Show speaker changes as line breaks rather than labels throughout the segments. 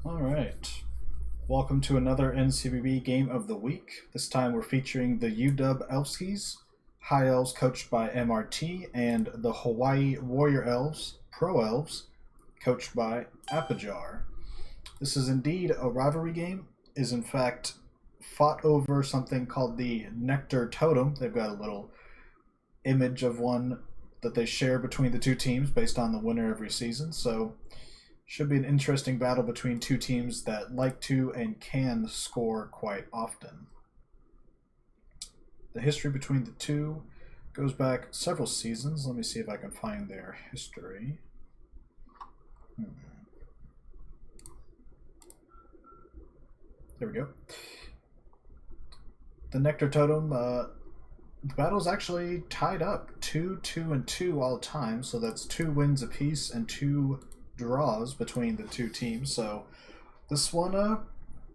All right. Welcome to another NCBB game of the week. This time we're featuring the UW Elfskies, High Elves coached by MRT, and the Hawaii Warrior Elves, Pro Elves, coached by Apajar. This is indeed a rivalry game, is in fact fought over something called the Nectar Totem. They've got a little image of one that they share between the two teams based on the winner every season. So should be an interesting battle between two teams that like to and can score quite often. The history between the two goes back several seasons. Let me see if I can find their history. There we go. The Nectar Totem, the battle's actually tied up 2-2-2 all time, so that's 2 wins apiece and 2 draws between the two teams. So this one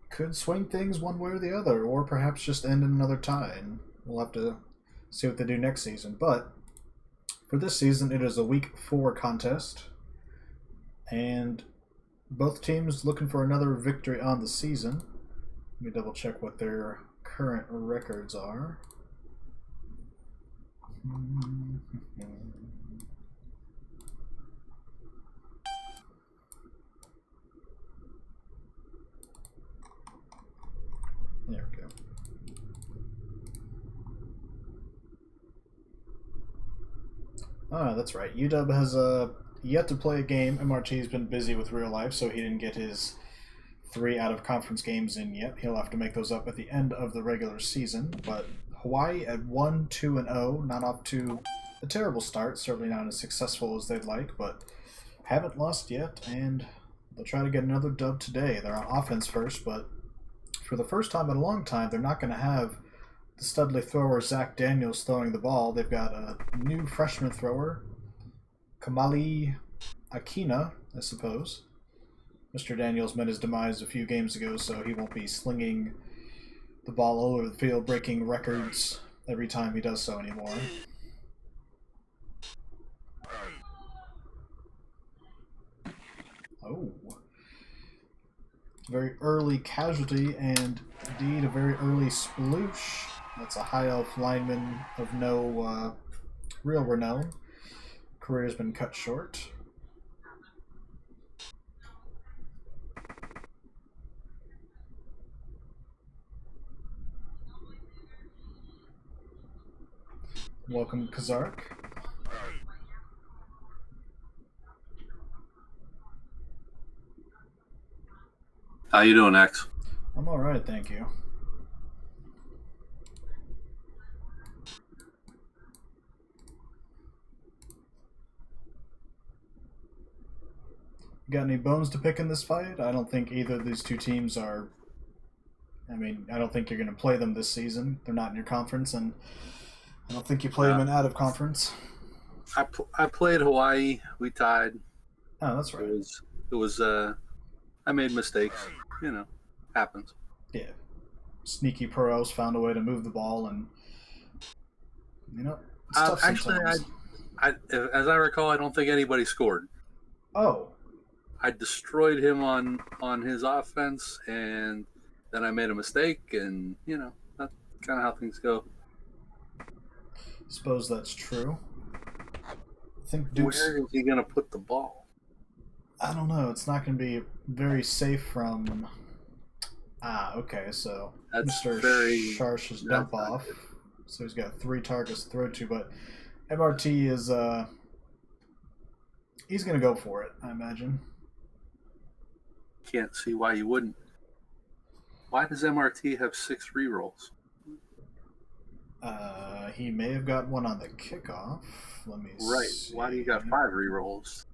could swing things one way or the other, or perhaps just end in another tie. And we'll have to see what they do next season. But for this season, it is a Week 4 contest, and both teams looking for another victory on the season. Let me double check what their current records are. There we go. That's right. UW has yet to play a game. MRT's been busy with real life, so he didn't get his 3 out of conference games in yet. He'll have to make those up at the end of the regular season. But Hawaii at 1-2-0, not off to a terrible start. Certainly not as successful as they'd like, but haven't lost yet, and they'll try to get another dub today. They're on offense first, but for the first time in a long time, they're not going to have the studly thrower Zach Daniels throwing the ball. They've got a new freshman thrower, Kamali Akina, I suppose. Mr. Daniels met his demise a few games ago, so he won't be slinging the ball all over the field, breaking records every time he does so anymore. Oh. Very early casualty, and indeed a very early sploosh. That's a high elf lineman of no real renown. Career has been cut short. Welcome, Kazark.
How you doing, X?
I'm all right, thank you. Got any bones to pick in this fight? I don't think either of these two teams are. I don't think you're going to play them this season. They're not in your conference, and I don't think you play them in out of conference.
I played Hawaii. We tied.
Oh, that's right.
It was. I made mistakes. Happens.
Yeah. Sneaky pros found a way to move the ball, and it's tough
Actually, as I recall, I don't think anybody scored.
Oh.
I destroyed him on his offense, and then I made a mistake, and that's kind of how things go.
Suppose that's true. I think Duke's.
Where is he going to put the ball?
I don't know. It's not going to be very safe from. Okay. So
That's
Mr. Sharsh's dump off. So he's got 3 targets to throw to, but MRT is he's going to go for it, I imagine.
Can't see why you wouldn't. Why does MRT have 6 rerolls?
He may have got one on the kickoff. Let me see.
Why do you got 5 rerolls?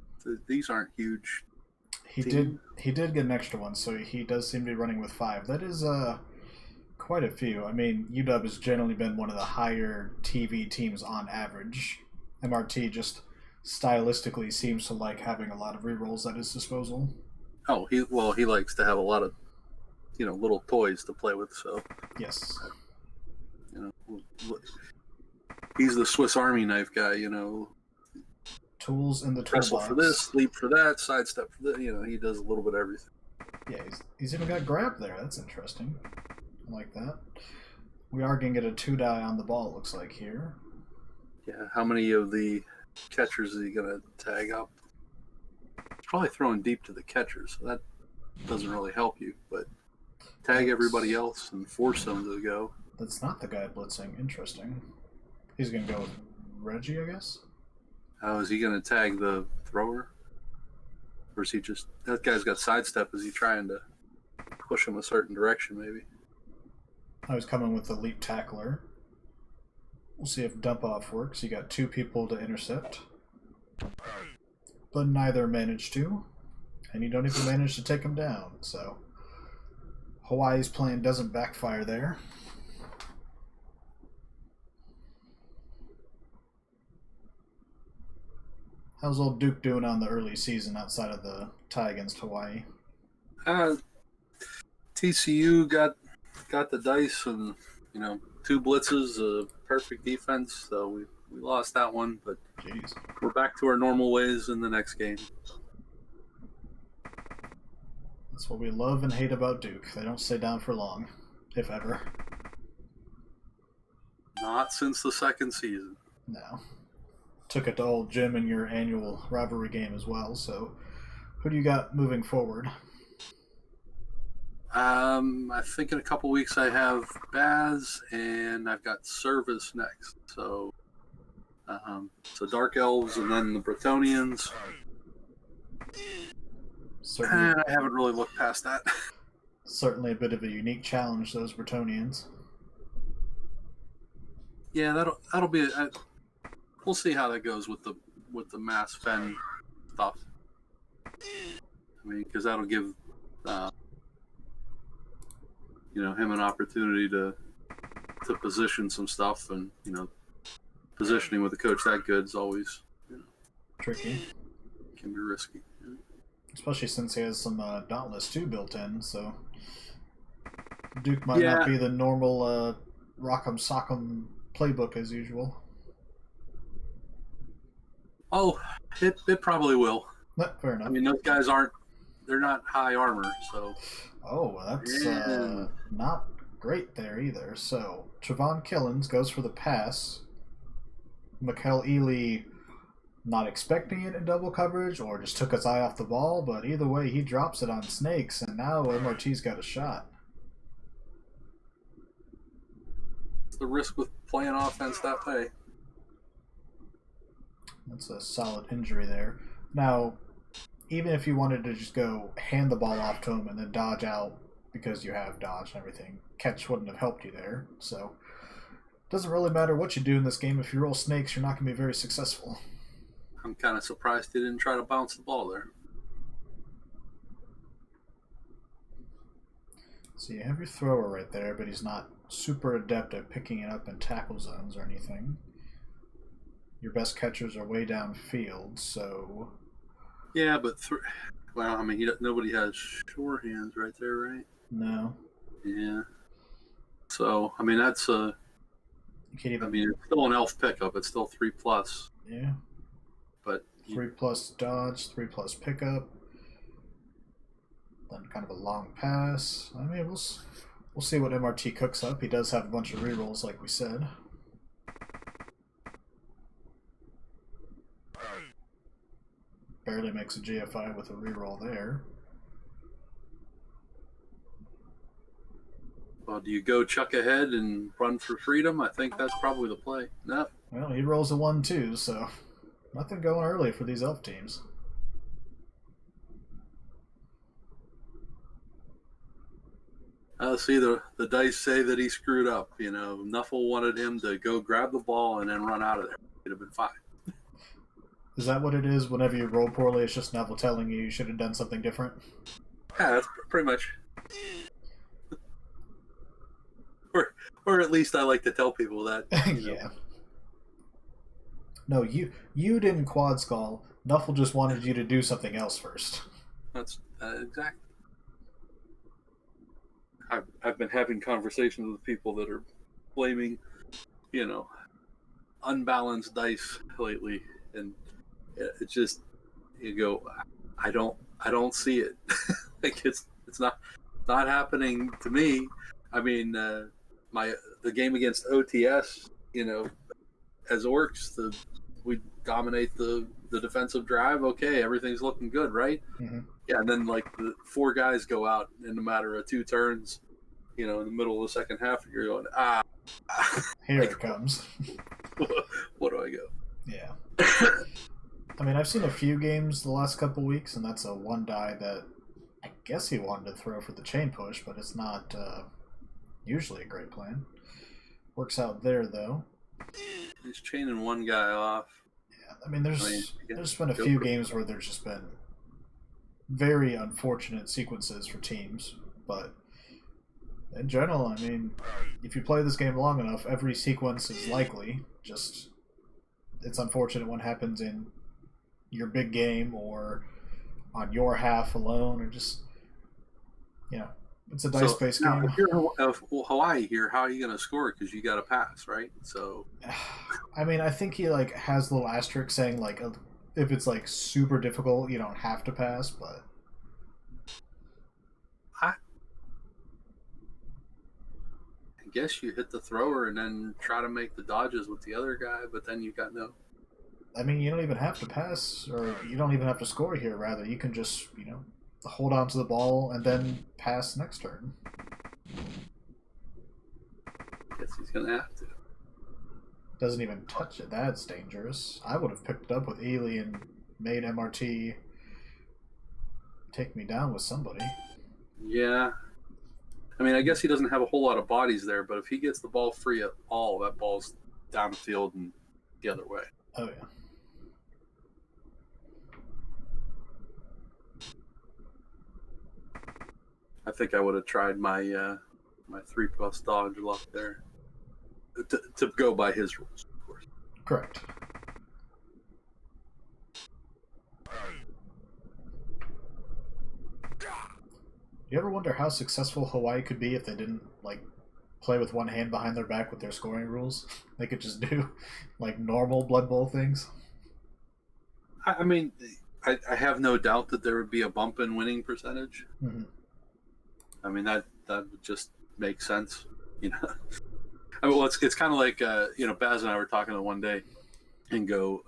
These aren't huge.
He did get an extra one, so he does seem to be running with 5. That is quite a few. UW has generally been one of the higher TV teams on average. MRT just stylistically seems to like having a lot of rerolls at his disposal.
Oh, he likes to have a lot of little toys to play with. So
yes,
he's the Swiss Army knife guy.
Tools in the
toolbox. Wrestle for this, leap for that, sidestep for that. He does a little bit of everything.
Yeah, he's even got grab there. That's interesting. I like that. We are going to get a 2-die on the ball, it looks like, here.
Yeah, how many of the catchers is he going to tag up? He's probably throwing deep to the catchers, so that doesn't really help you, but tag everybody else and force them to go.
That's not the guy blitzing. Interesting. He's going to go with Reggie, I guess?
How is he going to tag the thrower? Or is he just... That guy's got sidestep. Is he trying to push him a certain direction, maybe?
I was coming with the leap tackler. We'll see if dump off works. You got 2 people to intercept. But neither managed to. And you don't even manage to take him down, so... Hawaii's plan doesn't backfire there. How's old Duke doing on the early season outside of the tie against Hawaii?
TCU got the dice and 2 blitzes, a perfect defense. So we lost that one, but
Jeez.
We're back to our normal ways in the next game.
That's what we love and hate about Duke. They don't stay down for long, if ever.
Not since the second season.
No. Took it to old Jim in your annual rivalry game as well, so who do you got moving forward?
I think in a couple weeks I have Baz and I've got Service next. So Dark Elves and then the Bretonians.
Certainly,
and I haven't really looked past that.
Certainly a bit of a unique challenge, those Bretonians.
Yeah, that'll be. We'll see how that goes with the mass fen stuff. I mean, because that'll give him an opportunity to position some stuff, and positioning with a coach that good is always
tricky.
Can be risky.
Especially since he has some Dauntless 2 built in, so Duke might not be the normal rock'em sock'em playbook as usual.
Oh, it probably will.
No, fair enough.
I mean, those guys they're not high armor, so.
Oh, that's not great there either. So, Trevon Killens goes for the pass. Mikel Ely not expecting it in double coverage or just took his eye off the ball, but either way, he drops it on Snakes, and now MRT's got a shot.
It's the risk with playing offense that way.
That's a solid injury there. Now, even if you wanted to just go hand the ball off to him and then dodge out because you have dodge and everything, catch wouldn't have helped you there. So, it doesn't really matter what you do in this game. If you roll Snakes, you're not going to be very successful.
I'm kind of surprised he didn't try to bounce the ball there.
So you have your thrower right there, but he's not super adept at picking it up in tackle zones or anything. Your best catchers are way downfield, so...
Yeah, but... Well, I mean, nobody has sure hands right there, right?
No.
Yeah. So, I mean, that's a...
You can't even...
I mean, it's still an elf pickup. It's still 3+.
Yeah.
But...
3+ dodge, 3+ pickup. Then kind of a long pass. I mean, we'll see what MRT cooks up. He does have a bunch of rerolls, like we said. Barely makes a GFI with a reroll there.
Well, do you go chuck ahead and run for freedom? I think that's probably the play. No.
Well, he rolls a 1-2, so nothing going early for these elf teams.
See, the dice say that he screwed up. Nuffle wanted him to go grab the ball and then run out of there. It'd have been fine.
Is that what it is? Whenever you roll poorly, it's just Nuffle telling you should have done something different?
Yeah, that's pretty much. Or at least I like to tell people that.
Yeah. No, you didn't quad skull. Nuffle just wanted you to do something else first.
That's exactly. I've been having conversations with people that are blaming, unbalanced dice lately, and it's just you go, I don't see it. Like it's It's not happening to me. I mean, the game against OTS, as orcs, we dominate the defensive drive. Okay, everything's looking good, right?
Mm-hmm.
Yeah, and then like the 4 guys go out in a matter of 2 turns, in the middle of the second half, and you're going,
Here
like,
it comes.
what do I go?
Yeah. I mean, I've seen a few games the last couple weeks, and that's a 1 die that I guess he wanted to throw for the chain push, but it's not usually a great plan. Works out there, though.
He's chaining 1 guy off.
Yeah, I mean, there's been a few games where there's just been very unfortunate sequences for teams, but in general, I mean, if you play this game long enough, every sequence is likely. Just it's unfortunate when it happens in your big game or on your half alone, or just it's a dice-based game.
If you're Hawaii here, how are you going to score? Because you got to pass, right? So,
I mean, I think he has a little asterisk saying if it's super difficult, you don't have to pass, but
I guess you hit the thrower and then try to make the dodges with the other guy, but then you got no.
I mean, you don't even have to pass, or you don't even have to score here. Rather, you can just hold on to the ball and then pass next turn.
Guess he's gonna have to.
Doesn't even touch it. That's dangerous. I would have picked it up with Ely and made MRT take me down with somebody.
Yeah. I mean, I guess he doesn't have a whole lot of bodies there, but if he gets the ball free at all, that ball's down the field and the other way.
Oh, yeah.
I think I would have tried my 3+ dodge luck there to go by his rules, of course.
Correct. You ever wonder how successful Hawaii could be if they didn't play with 1 hand behind their back with their scoring rules? They could just do normal Blood Bowl things.
I mean, I have no doubt that there would be a bump in winning percentage.
Mm-hmm.
I mean, that would just make sense, I mean, well, it's kind of like Baz and I were talking one day, and go,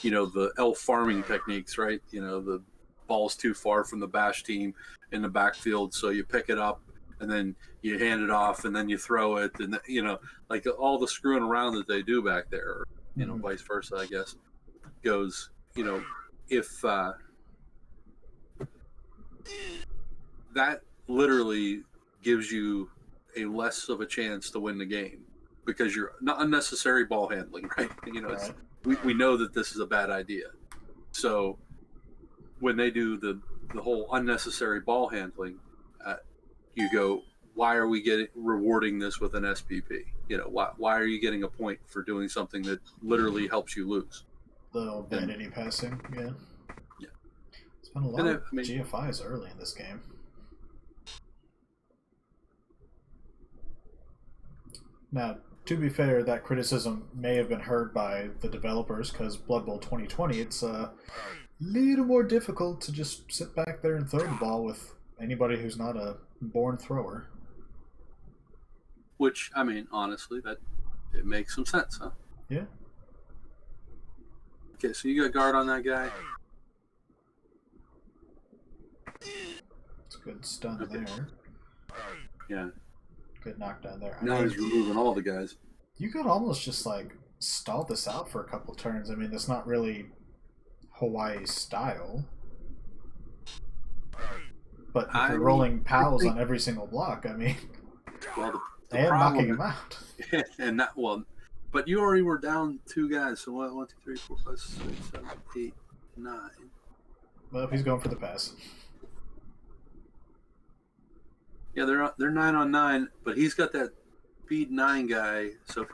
the elf farming techniques, right? The ball's too far from the bash team in the backfield, so you pick it up and then you hand it off and then you throw it, and all the screwing around that they do back there,
Mm-hmm.
vice versa, I guess, goes, if that literally gives you a less of a chance to win the game, because you're not unnecessary ball handling, right?
Right.
We know that this is a bad idea. So when they do the whole unnecessary ball handling, you go, why are we rewarding this with an SPP? Why are you getting a point for doing something that literally helps you lose?
The vanity passing, yeah.
Yeah.
It's been a lot of GFIs early in this game. Now, to be fair, that criticism may have been heard by the developers, because Blood Bowl 2020, it's a little more difficult to just sit back there and throw the ball with anybody who's not a born thrower.
Which, I mean, honestly, it makes some sense, huh?
Yeah.
Okay, so you got guard on that guy.
It's a good stun there.
Yeah.
Good knockdown there.
Now he's removing all the guys.
You could almost just stall this out for a couple turns. I mean, that's not really Hawaii's style. But if you're rolling pals on every single block, I mean,
well, the
and
problem,
knocking him out.
And that, well, but you already were down 2 guys. So what? 1, 2, 3, 4, 5, 6, 7, 8, 9.
Well, he's going for the pass.
Yeah, they're 9 on 9, but he's got that speed 9 guy. So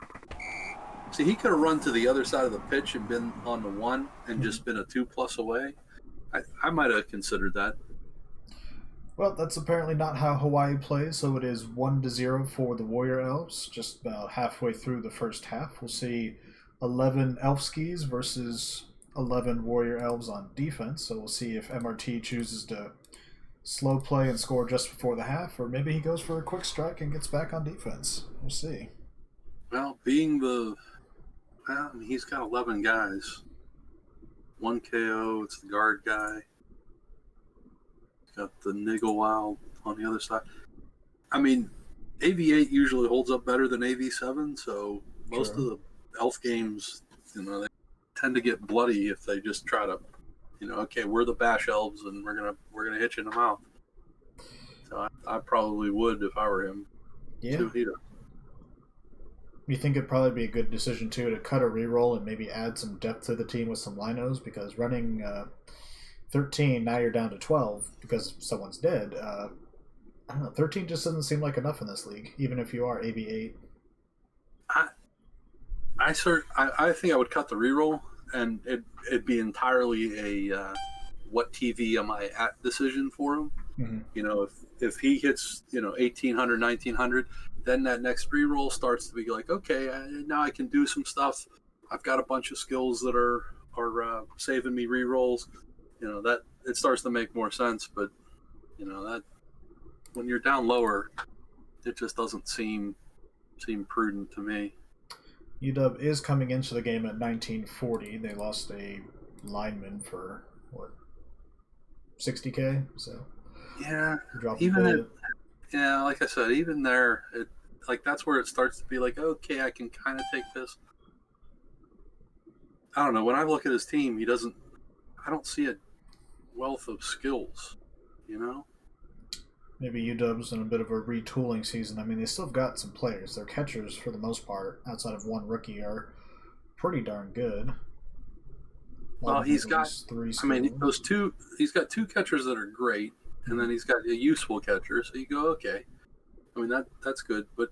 see, he could have run to the other side of the pitch and been on the 1 and just been a 2+ away. I might have considered that.
Well, that's apparently not how Hawaii plays, so it is 1-0 for the Warrior Elves. Just about halfway through the first half, we'll see 11 Elf Skis versus 11 Warrior Elves on defense. So we'll see if MRT chooses to slow play and score just before the half, or maybe he goes for a quick strike and gets back on defense. We'll see.
Well, he's got 11 guys. 1 KO, it's the guard guy. Got the Niggle Wild on the other side. I mean, AV8 usually holds up better than AV7, so most of the elf games, they tend to get bloody if they just try to, okay, we're the bash elves and we're gonna hit you in the mouth. So I probably would if I were him.
Yeah. You think it'd probably be a good decision too to cut a reroll and maybe add some depth to the team with some linos, because running 13, now you're down to 12 because someone's dead. I don't know, 13 just doesn't seem like enough in this league, even if you are AV8.
I think I would cut the reroll, and it'd be entirely a what TV am I at decision for him.
Mm-hmm.
If he hits 1800, 1900, then that next reroll starts to be like, okay, now I can do some stuff. I've got a bunch of skills that are saving me rerolls. That it starts to make more sense. But that when you're down lower, it just doesn't seem prudent to me.
UW is coming into the game at 1940. They lost a lineman for what, 60K. So
yeah,
even
like I said, even there, that's where it starts to be like, okay, I can kind of take this. I don't know. When I look at his team, I don't see a wealth of skills.
Maybe UW's in a bit of a retooling season. I mean, they still have got some players. Their catchers, for the most part, outside of one rookie, are pretty darn good.
Well, he's got
3 skills.
I mean, he's got 2 catchers that are great, and then he's got a useful catcher. So you go, okay. I mean, that's good. But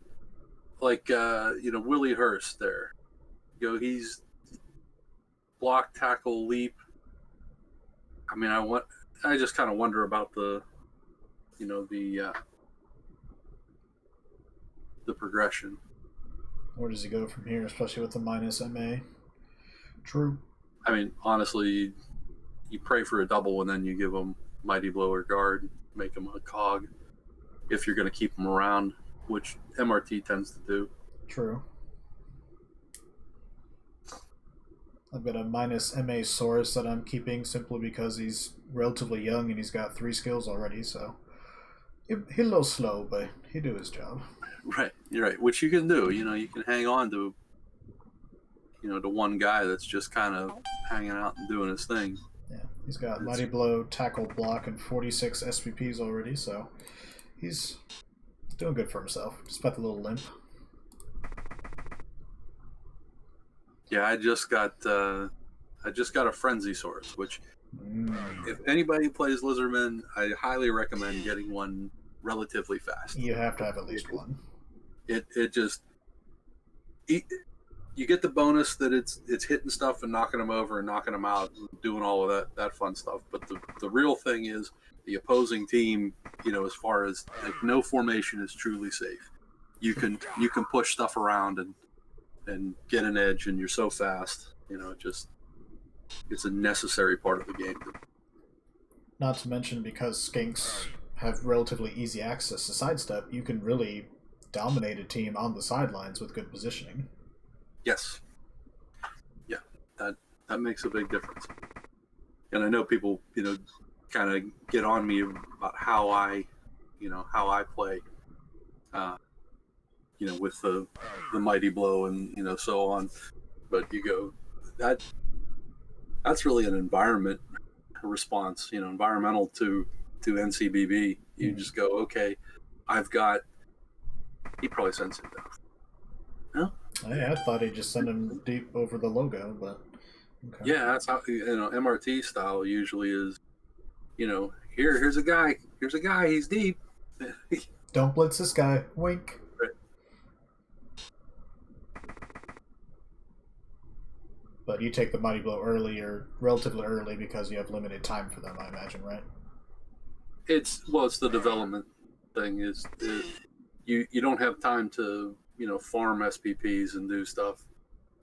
like, Willie Hurst there, he's block, tackle, leap. I mean, I just kind of wonder about the progression.
Where does he go from here, especially with the minus MA? True.
I mean, honestly, you pray for a double and then you give him Mighty Blow or Guard, make him a cog if you're going to keep him around, which MRT tends to do.
True. I've got a minus MA Saurus that I'm keeping simply because he's relatively young and he's got 3 skills already, so he's a little slow, but he do his job.
Right, you're right. Which you can do. You can hang on to, to one guy that's just kind of hanging out and doing his thing.
Yeah, he's got Mighty Blow, Tackle, Block, and 46 SPPs already, so he's doing good for himself, despite the little limp.
Yeah, I just got a Frenzy Source, which if anybody plays Lizardmen, I highly recommend getting one relatively fast.
You have to have at least one.
You get the bonus that it's hitting stuff and knocking them over and knocking them out and doing all of that fun stuff. But the real thing is the opposing team, as far as no formation is truly safe. You can push stuff around and get an edge, and you're so fast. It's a necessary part of the game.
Not to mention, because skinks have relatively easy access to sidestep, you can really dominate a team on the sidelines with good positioning.
Yes. Yeah, that makes a big difference. And I know people, kind of get on me about how I play, with the Mighty Blow and, so on. But you go, that's really an environment response, environmental to NCBB. You just go, okay, he probably sends it down. No?
Hey, I thought he'd just send him deep over the logo, but
okay. Yeah, that's how MRT style usually is. Here's a guy, he's deep.
Don't blitz this guy. Wink.
Right.
But you take the Mighty Blow early or relatively early because you have limited time for them, I imagine, right?
It's the development thing is you don't have time to farm SPPs and do stuff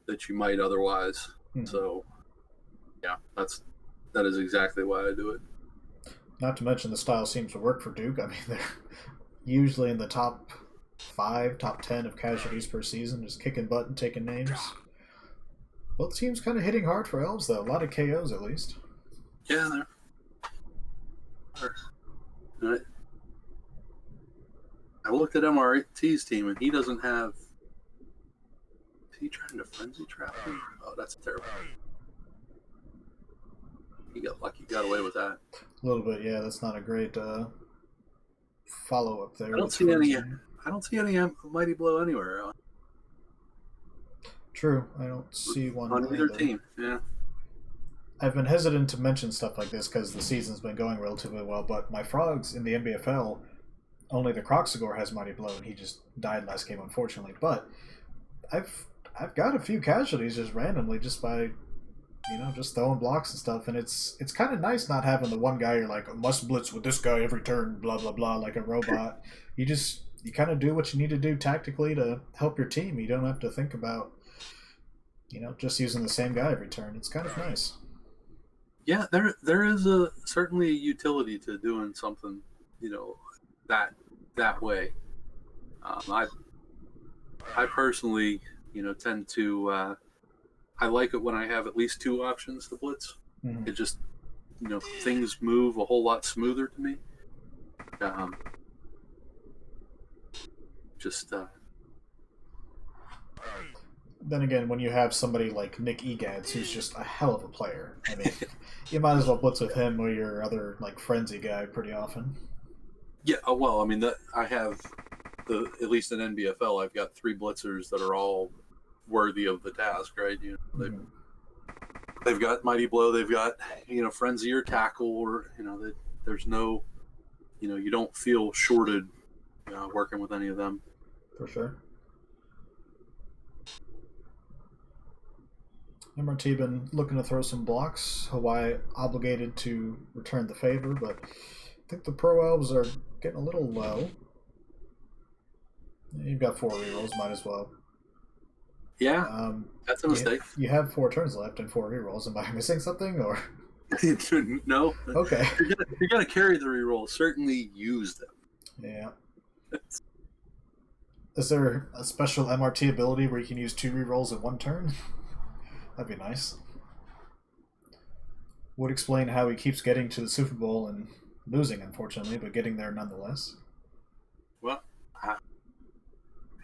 that you might otherwise. So yeah, that is exactly why I do it.
Not to mention the style seems to work for Duke. I mean, they're usually in the top 5, top 10 of casualties per season, just kicking butt and taking names. Both teams kind of hitting hard for Elves, though. A lot of KOs, at least.
Yeah, they're. I looked at MRT's team, and he doesn't have. Is he trying to frenzy trap him? Oh, that's terrible. He got lucky, got away with that.
A little bit, yeah. That's not a great follow up there.
I don't see any. I don't see any Mighty Blow anywhere.
True, I don't see one
on either team. Yeah.
I've been hesitant to mention stuff like this because the season's been going relatively well, but my Frogs in the NBFL, only the Croxagore has Mighty Blow, and he just died last game, unfortunately. But I've got a few casualties just randomly, just by just throwing blocks and stuff, and it's kind of nice not having the one guy you're like must blitz with this guy every turn, blah blah blah, like a robot. You kind of do what you need to do tactically to help your team. You don't have to think about just using the same guy every turn. It's kind of nice.
Yeah, there is certainly a utility to doing something, that way. I personally, tend to. I like it when I have at least 2 options to blitz.
Mm-hmm.
It just, things move a whole lot smoother to me.
Then again, when you have somebody like Nick Egads, who's just a hell of a player, I mean, you might as well blitz with him or your other frenzy guy pretty often.
Yeah, well, I mean, I have at least in NBFL, I've got 3 blitzers that are all worthy of the task, right? They've got Mighty Blow, they've got frenzy or tackle, or there's no, you don't feel shorted working with any of them.
For sure. MRT been looking to throw some blocks. Hawaii obligated to return the favor, but I think the Pro Elves are getting a little low. You've got 4 rerolls, might as well.
Yeah, that's a mistake.
You have 4 turns left and 4 rerolls. Am I missing something, or?
No.
Okay.
You're gonna carry the reroll. Certainly use them.
Yeah. Is there a special MRT ability where you can use 2 rerolls in 1 turn? That'd be nice. Would explain how he keeps getting to the Super Bowl and losing, unfortunately, but getting there nonetheless.
Well,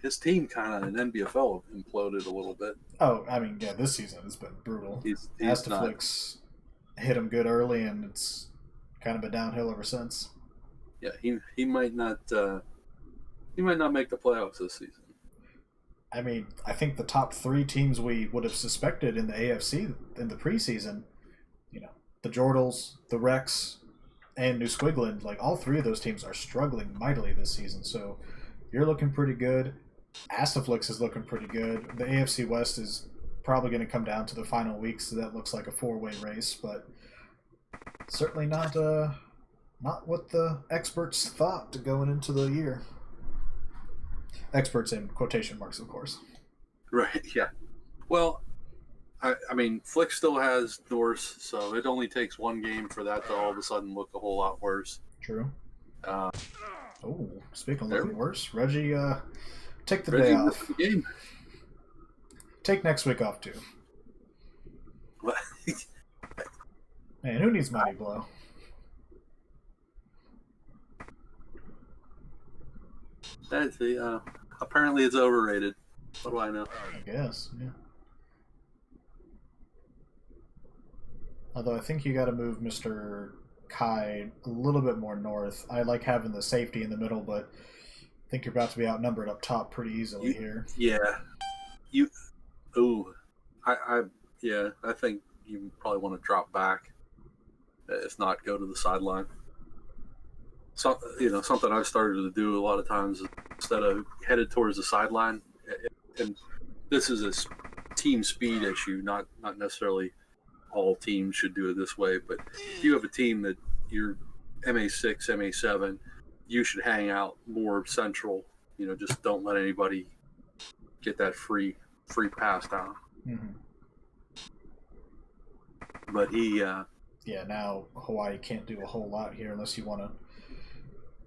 his team kind of in NBFL imploded a little bit.
Oh, I mean, yeah, this season has been brutal. Astaflix hit him good early, and it's kind of been downhill ever since.
Yeah, he might not make the playoffs this season.
I mean, I think the top 3 teams we would have suspected in the AFC in the preseason, the Jordals, the Rex, and New Squigland, all 3 of those teams are struggling mightily this season. So you're looking pretty good. Astaflix is looking pretty good. The AFC West is probably going to come down to the final week, so that looks like a 4-way race, but certainly not what the experts thought going into the year. Experts in quotation marks, of course.
Right, yeah. Well, I mean, Flick still has Norse, so it only takes 1 game for that to all of a sudden look a whole lot worse.
True. Speaking of looking worse, Reggie, take the day off.
The game.
Take next week off, too.
What?
Man, who needs Mighty Blow?
That's apparently it's overrated. What do I know?
I guess, yeah. Although I think you got to move Mr. Kai a little bit more north. I like having the safety in the middle, but I think you're about to be outnumbered up top pretty easily here.
Yeah. I think you probably want to drop back. If not, go to the sideline. So, something I've started to do a lot of times is instead of headed towards the sideline, and this is a team speed issue, not necessarily all teams should do it this way, but if you have a team that you're MA6, MA7, you should hang out more central. Just don't let anybody get that free pass down.
Mm-hmm.
But he
yeah, now Hawaii can't do a whole lot here unless you want to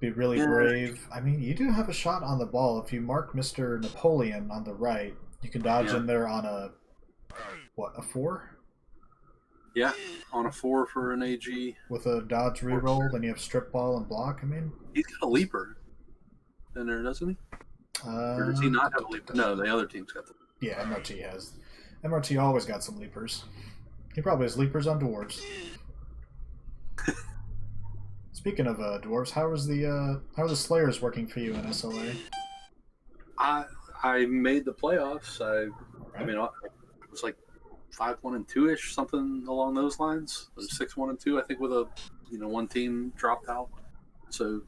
be really
Yeah,
brave. I mean, you do have a shot on the ball. If you mark Mr. Napoleon on the right, you can dodge
yeah,
in there on a 4?
yeah. On a 4 for an AG.
With a dodge
Or-
reroll, then you have strip ball and block. I mean,
He's got a leaper in there, doesn't he? Or does he not have a leaper? No, the other team's got the.
yeah, MRT has. MRT always got some leapers. He probably has leapers on dwarves. Speaking of dwarves, how are the Slayers working for you in SLA?
I made the playoffs. I
Right.
mean, it was like 5-1-2 ish, something along those lines. It was 6-1-2, I think, with one team dropped out. So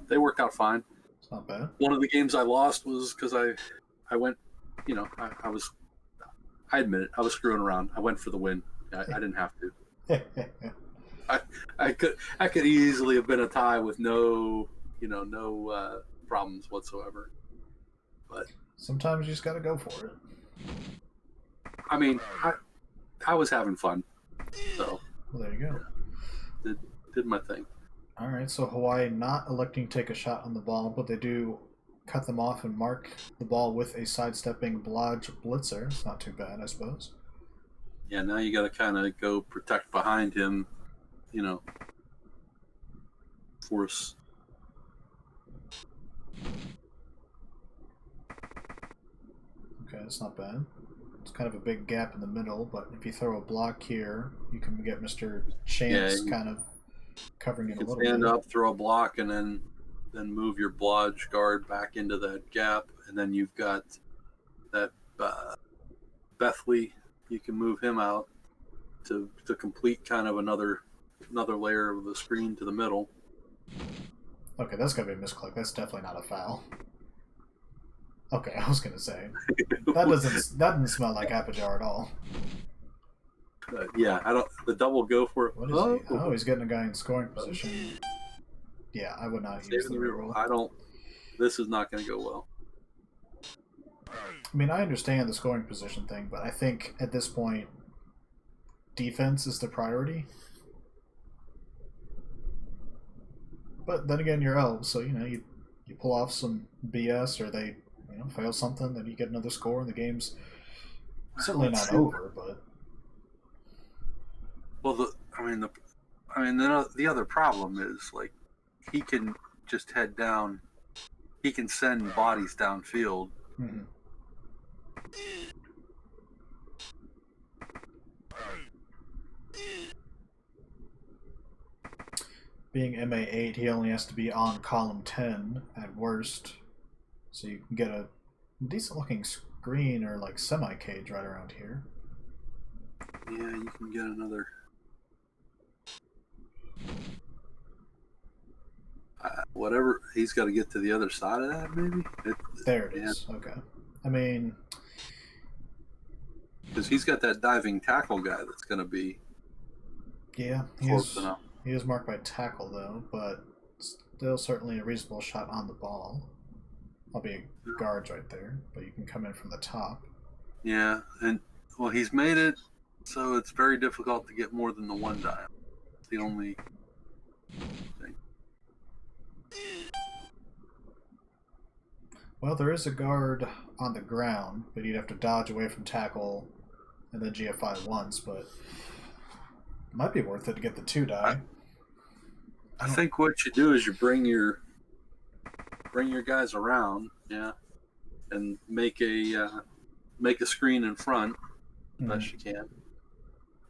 they worked out fine.
It's not bad.
One of the games I lost was because I went, I admit it, I was screwing around. I went for the win. I didn't have to. I could easily have been a tie with no problems whatsoever. But
Sometimes you just gotta go for it.
I mean, I was having fun, so
Well, there you go.
did my thing.
All right, so Hawaii not electing to take a shot on the ball, but they do cut them off and mark the ball with a sidestepping Blodge Blitzer. It's not too bad, I suppose.
Yeah, now you got to kind of go protect behind him, force.
Okay, that's not bad. It's kind of a big gap in the middle, but if you throw a block here, you can get Mr. Chance kind of covering it a little bit.
Stand up, throw a block, and then move your Blodge guard back into that gap, and then you've got that Bethley. You can move him out to complete kind of another layer of the screen to the middle.
Okay, that's gotta be a misclick. That's definitely not a foul. Okay, I was gonna say that doesn't smell like Apajar at all.
Yeah, I don't. The double go for it.
What is he? Oh, he's getting a guy in scoring position. Yeah, I would not use the reroll.
I don't. This is not going to go well.
I mean, I understand the scoring position thing, but I think at this point, defense is the priority. But then again, you're elves, so you pull off some BS or they fail something, then you get another score, and the game's certainly not over. But
well, the other problem is like he can just head down. He can send bodies downfield.
mm-hmm. Being MA8, he only has to be on column 10 at worst, so you can get a decent looking screen or like semi cage right around here.
Yeah, you can get another. Whatever, he's got to get to the other side of that, maybe.
There it is. Okay. I mean,
because he's got that diving tackle guy that's going to be.
Yeah,
close enough.
He is marked by tackle though, but still certainly a reasonable shot on the ball. I'll be guards right there, but you can come in from the top.
Yeah, and well, he's made it so it's very difficult to get more than the one dive. It's the only thing.
Well, there is a guard on the ground, but you'd have to dodge away from tackle and then GFI once, but it might be worth it to get the 2 die.
I think what you do is you bring your guys around, yeah, and make a screen in front best you can.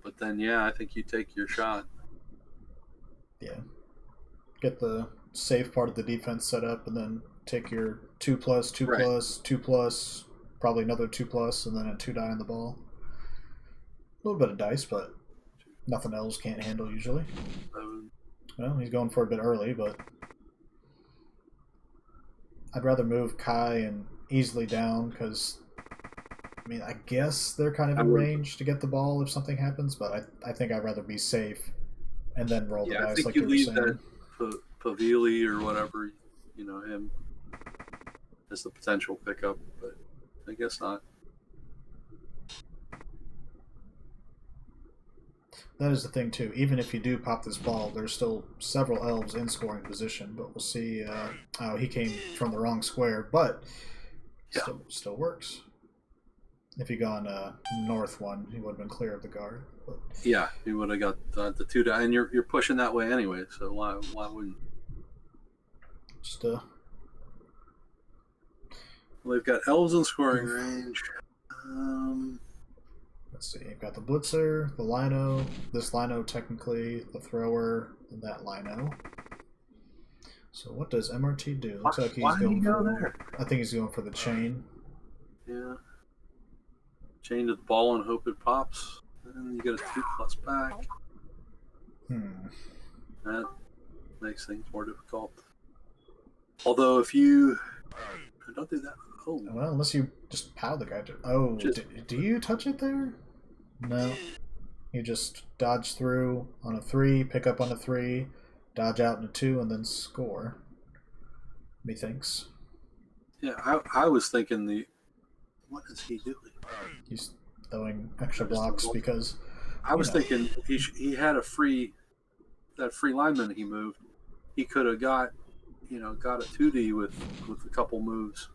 But then, yeah, I think you take your shot.
Yeah. Get the safe part of the defense set up, and then take your 2+, 2+,
Right.
2+, probably another 2+, and then a 2 die on the ball. A little bit of dice, but nothing else can't handle usually. Well, he's going for a bit early, but I'd rather move Kai and easily down because, I mean, I guess they're kind of in range to get the ball if something happens, but I think I'd rather be safe and then roll the dice like you were saying.
That Pavili or whatever, him as the potential pickup, but I guess not.
That is the thing too. Even if you do pop this ball, there's still several elves in scoring position. But we'll see. Oh, he came from the wrong square, but
Yeah.
still works. If he gone north one, he would have been clear of the guard. But
Yeah, you would have got the 2 down, and you're pushing that way anyway. So why wouldn't?
just
Well, they've got elves in scoring range.
let's see. You've got the blitzer, the lino, this lino technically, the thrower, and that lino. So what does MRT do? Looks like he's
why did he
going
go
for.
there?
I think he's going for the chain.
Yeah. Chain to the ball and hope it pops. And you get a 2+ back. That makes things more difficult. Although if you don't do that,
Well, unless you just pow the guy. Do you touch it there? No. You just dodge through on a 3, pick up on a 3, dodge out in a 2, and then score. Methinks.
Yeah, I was thinking what is he doing?
He's throwing extra blocks because
I was thinking he had that free lineman he moved. He could have got a 2D with a couple moves.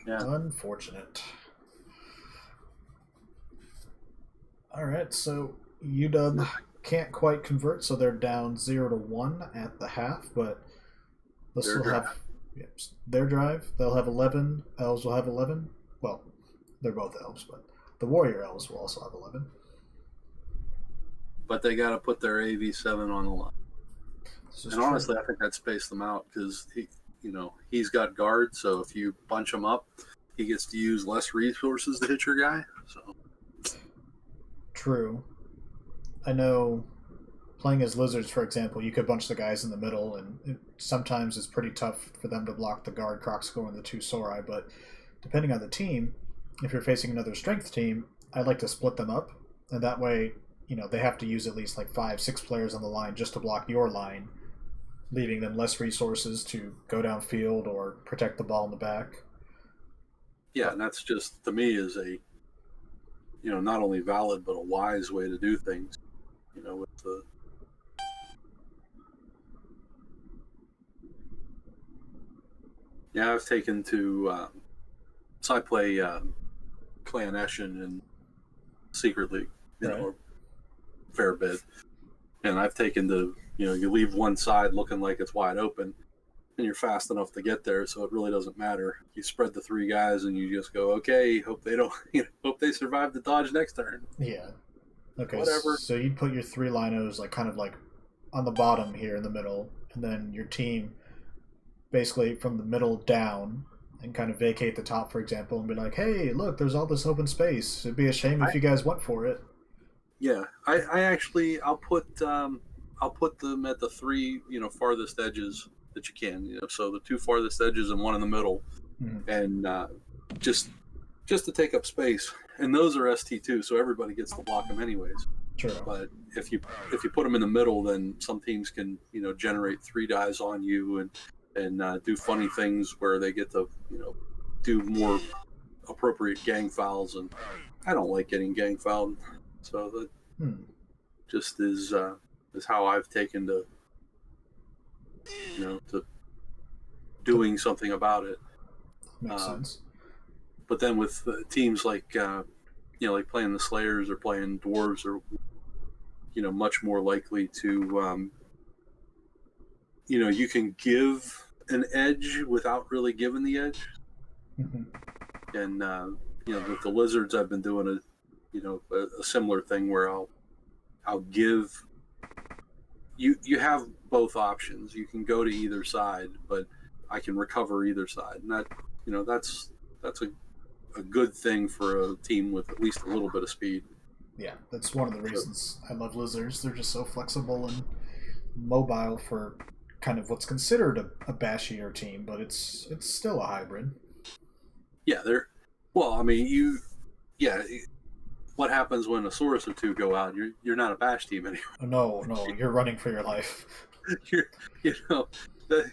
Yeah.
Unfortunate. Alright, so UW can't quite convert, so they're down 0-1 at the half, but they'll still have their drive. They'll have 11. Elves will have 11. Well, they're both elves, but the warrior elves will also have 11.
But they got to put their AV7 on the line. And honestly, I think that spaced them out because he's got guard. So if you bunch him up, he gets to use less resources to hit your guy. So
true. I know playing as lizards, for example, you could bunch the guys in the middle, and sometimes it's pretty tough for them to block the guard, Crocscore, and the 2 Sori. But depending on the team, if you're facing another strength team, I like to split them up, and that way, they have to use at least like 5-6 players on the line just to block your line, leaving them less resources to go downfield or protect the ball in the back.
Yeah, and that's just, to me, is a not only valid but a wise way to do things. With the I've taken to so I play Clan Eshin in Secret League, a fair bit, and I've taken to you leave one side looking like it's wide open, and you're fast enough to get there, so it really doesn't matter. You spread the 3 guys, and you just go, okay, hope they don't, hope they survive the dodge next turn.
Yeah. Okay.
Whatever.
So you'd put your 3 linos kind of on the bottom here in the middle, and then your team basically from the middle down, and kind of vacate the top, for example, and be like, hey, look, there's all this open space. It'd be a shame if you guys went for it.
Yeah, I actually I'll put them at the 3 farthest edges that you can. So the 2 farthest edges and 1 in the middle, and just to take up space. And those are ST2, so everybody gets to block them anyways.
True.
But if you put them in the middle, then some teams can generate 3 dies on you and do funny things where they get to do more appropriate gang fouls, and I don't like getting gang fouled, so that just is how I've taken to to doing something about it.
Makes sense.
But then with teams like like playing the Slayers or playing Dwarves are much more likely to you can give an edge without really giving the edge. And with the Lizards, I've been doing a similar thing where I'll give you have both options. You can go to either side, but I can recover either side, and that that's a good thing for a team with at least a little bit of speed.
Yeah, that's one of the reasons I love Lizards. They're just so flexible and mobile for kind of what's considered a bashier team, but it's still a hybrid.
Yeah, what happens when a Saurus or 2 go out? You're not a bash team anymore.
No, you're running for your life.
That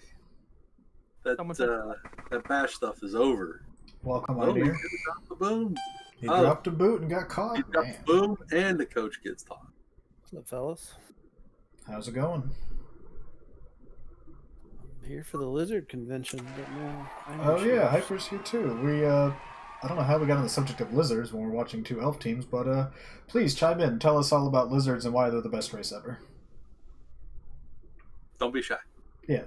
bash stuff is over.
Welcome on here.
He dropped the boom.
He dropped a boot and got caught.
He dropped the boom, and the coach gets taught.
What's up, fellas?
How's it going?
I'm here for the lizard convention, but no
Oh
Irish
yeah,
ears.
Hyper's here too. I don't know how we got on the subject of lizards when we're watching two elf teams, but please chime in. Tell us all about lizards and why they're the best race ever.
Don't be shy.
Yeah.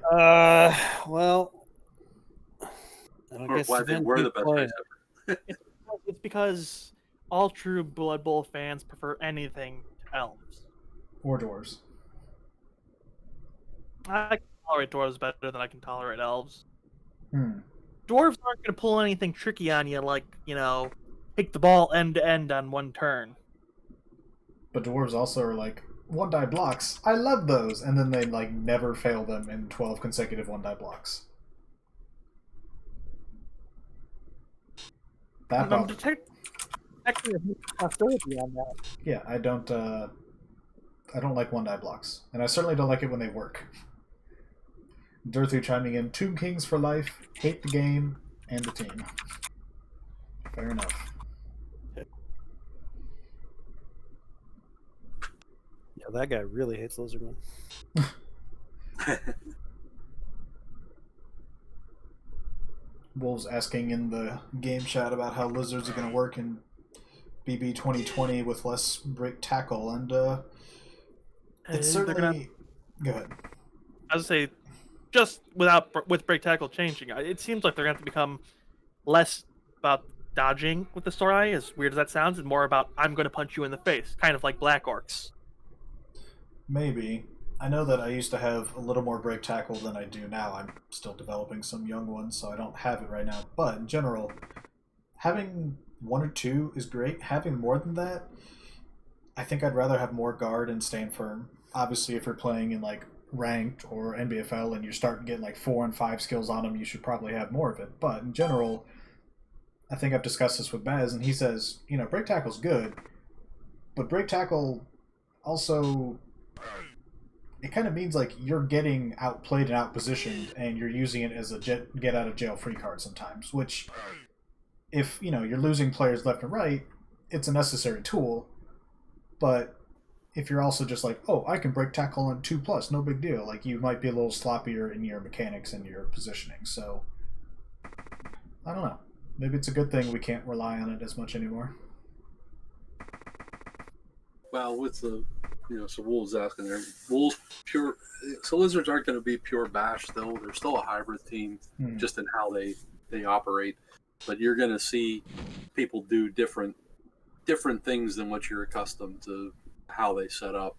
Well, I don't
Or
guess
why
it
they
depends
were
who's
the best
playing.
race ever.
It's because all true Blood Bowl fans prefer anything to elves.
Or dwarves.
I can tolerate dwarves better than I can tolerate elves.
Hmm.
Dwarves aren't going to pull anything tricky on you, like, take the ball end to end on one turn.
But dwarves also are like one die blocks. I love those, and then they like never fail them in 12 consecutive one die blocks. That
I'm
bothers.
detecting hostility on that.
Yeah, I don't. I don't like one die blocks, and I certainly don't like it when they work. Dirthu chiming in: Tomb Kings for life. Hate the game and the team. Fair enough.
Yeah, that guy really hates lizardmen.
Wolves asking in the game chat about how lizards are going to work in BB 2020 with less break tackle, and it's certainly. Go ahead.
I would say, just with break tackle changing, it seems like they're going to become less about dodging with the story, as weird as that sounds, and more about I'm going to punch you in the face, kind of like Black Orcs.
Maybe. I know that I used to have a little more break tackle than I do now. I'm still developing some young ones, so I don't have it right now. But in general, having one or two is great. Having more than that, I think I'd rather have more guard and stand firm. Obviously, if you're playing in like ranked or NBFL and you start getting like 4 and 5 skills on them, you should probably have more of it. But in general, I think I've discussed this with Baz, and he says, break tackle's good, but break tackle also, it kind of means like you're getting outplayed and outpositioned, and you're using it as a get out of jail free card sometimes. Which, if you're losing players left and right, it's a necessary tool. But if you're also just like, oh, I can break tackle on 2+, no big deal. Like, you might be a little sloppier in your mechanics and your positioning. So I don't know. Maybe it's a good thing we can't rely on it as much anymore.
Well, with the so Wolves asking there, Wolves pure. So lizards aren't going to be pure bash though. They're still a hybrid team, just in how they operate. But you're going to see people do different things than what you're accustomed to how they set up,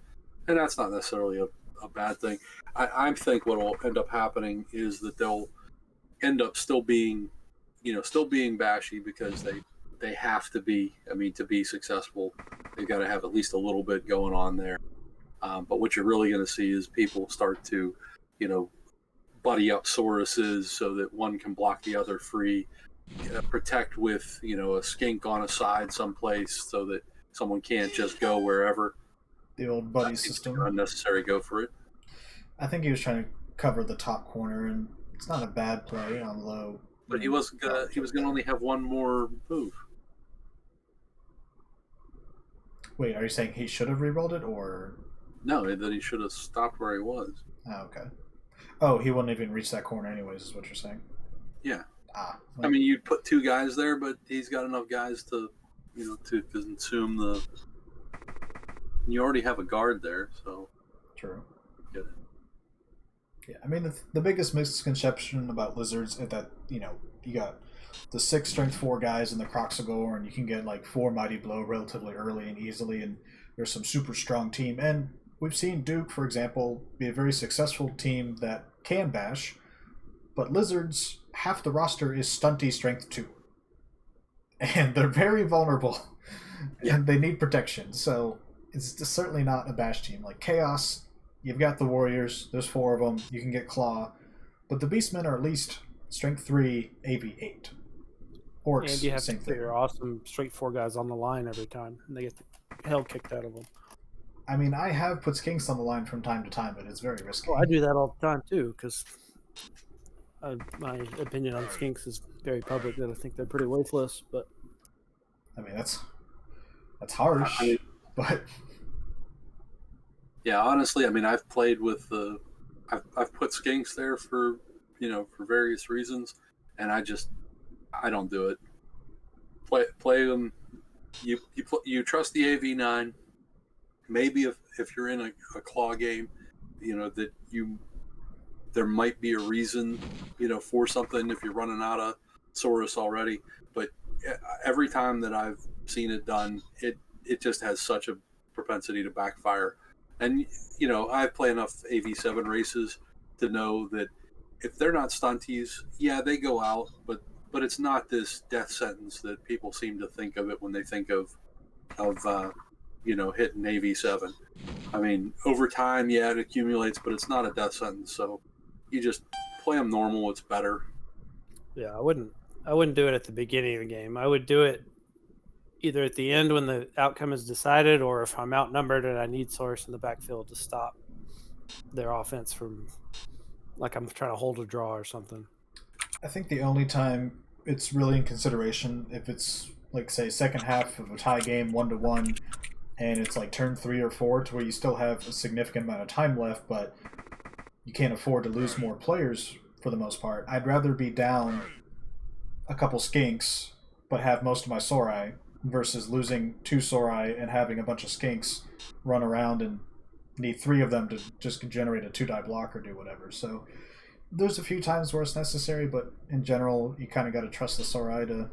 and that's not necessarily a bad thing. I think what will end up happening is that they'll end up still being bashy because they have to be. I mean, to be successful, they've got to have at least a little bit going on there. But what you're really going to see is people start to, buddy up Sauruses so that one can block the other free, protect with, a skink on a side someplace so that someone can't just go wherever.
The old buddy system.
Unnecessary go for it.
I think he was trying to cover the top corner, and it's not a bad play on low.
But he was gonna only have one more move.
Wait, are you saying he should have re-rolled it, or
no? That he should have stopped where he was.
Oh, okay. Oh, he wouldn't even reach that corner anyways, is what you're saying?
Yeah.
Well,
I mean, you'd put two guys there, but he's got enough guys to, to consume the. You already have a guard there, so.
True.
Get it.
Yeah, I mean, the biggest misconception about lizards is that, you got the 6 strength 4 guys in the Croxagore, and you can get like 4 Mighty Blow relatively early and easily, and there's some super strong team. And we've seen Duke, for example, be a very successful team that can bash, but lizards, half the roster is stunty strength 2. And they're very vulnerable, and they need protection, so it's certainly not a bash team. Like Chaos, you've got the Warriors, there's 4 of them, you can get Claw, but the Beastmen are at least strength 3, AV 8. Orcs,
and you have
same
to put
thing.
your awesome straight 4 guys on the line every time, and they get the hell kicked out of them.
I mean, I have put Skinks on the line from time to time, but it's very risky.
Well, I do that all the time too, because my opinion on Skinks is very public that I think they're pretty worthless. But
I mean, that's harsh, but
Yeah, honestly, I mean, I've played with the, I've put skinks there for, for various reasons, and I don't do it. Play them. You trust the AV9. Maybe if you're in a claw game, that there might be a reason, for something if you're running out of Saurus already. But every time that I've seen it done, it just has such a propensity to backfire. And I play enough AV7 races to know that if they're not stunties, yeah, they go out, but it's not this death sentence that people seem to think of it when they think of hitting AV7. I mean, over time, yeah, it accumulates, but it's not a death sentence. So you just play them normal. It's better.
Yeah, I wouldn't do it at the beginning of the game. I would do it either at the end when the outcome is decided, or if I'm outnumbered and I need Source in the backfield to stop their offense from, like I'm trying to hold a draw or something.
I think the only time it's really in consideration if it's like say second half of a tie game 1-1 and it's like turn 3 or 4 to where you still have a significant amount of time left, but you can't afford to lose more players for the most part. I'd rather be down a couple skinks but have most of my Sorai versus losing 2 Sorai and having a bunch of skinks run around and need 3 of them to just generate a 2-die block or do whatever. So there's a few times where it's necessary, but in general, you kind of got to trust the Sorai to,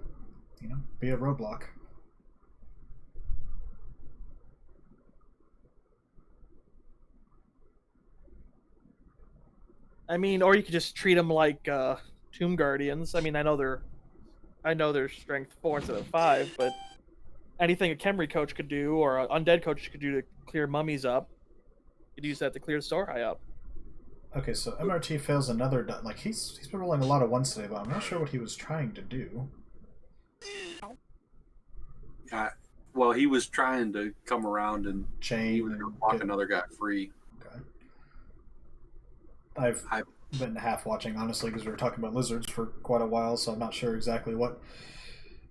be a roadblock.
I mean, or you could just treat them like Tomb Guardians. I mean, I know they're strength 4 instead of 5, but anything a Khemri coach could do or an undead coach could do to clear mummies up, you'd use that to clear Sorai up.
Okay, so MRT fails another. Like he's been rolling a lot of ones today, but I'm not sure what he was trying to do.
Well, he was trying to come around and he was going to walk another guy free.
Okay. I've been half watching, honestly, because we were talking about lizards for quite a while, so I'm not sure exactly what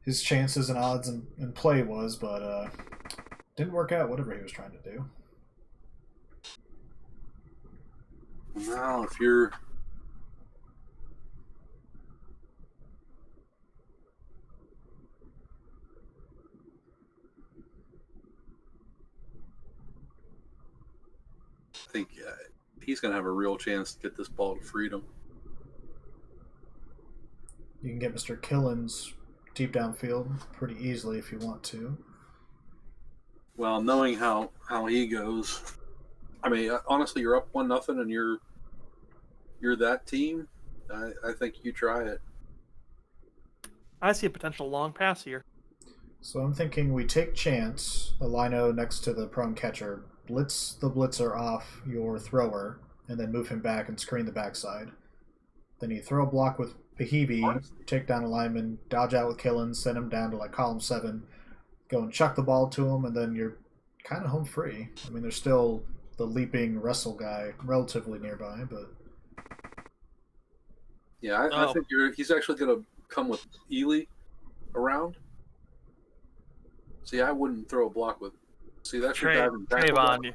his chances and odds in play was, but didn't work out, whatever he was trying to do.
Well, if you're... I think he's going to have a real chance to get this ball to freedom.
You can get Mr. Killens deep downfield pretty easily if you want to.
Well, knowing how he goes, I mean, honestly, you're up 1-0 and you're that team. I think you try it.
I see a potential long pass here.
So I'm thinking we take chance, the lino next to the prone catcher, blitz the blitzer off your thrower, and then move him back and screen the backside. Then you throw a block with Pahibi, take down a lineman, dodge out with Killens, send him down to like column 7, go and chuck the ball to him, and then you're kind of home free. I mean, there's still the leaping wrestle guy relatively nearby, but...
Yeah, I think he's actually going to come with Ely around. See, I wouldn't throw a block with... See, that's your diving tackle.
Trayvon.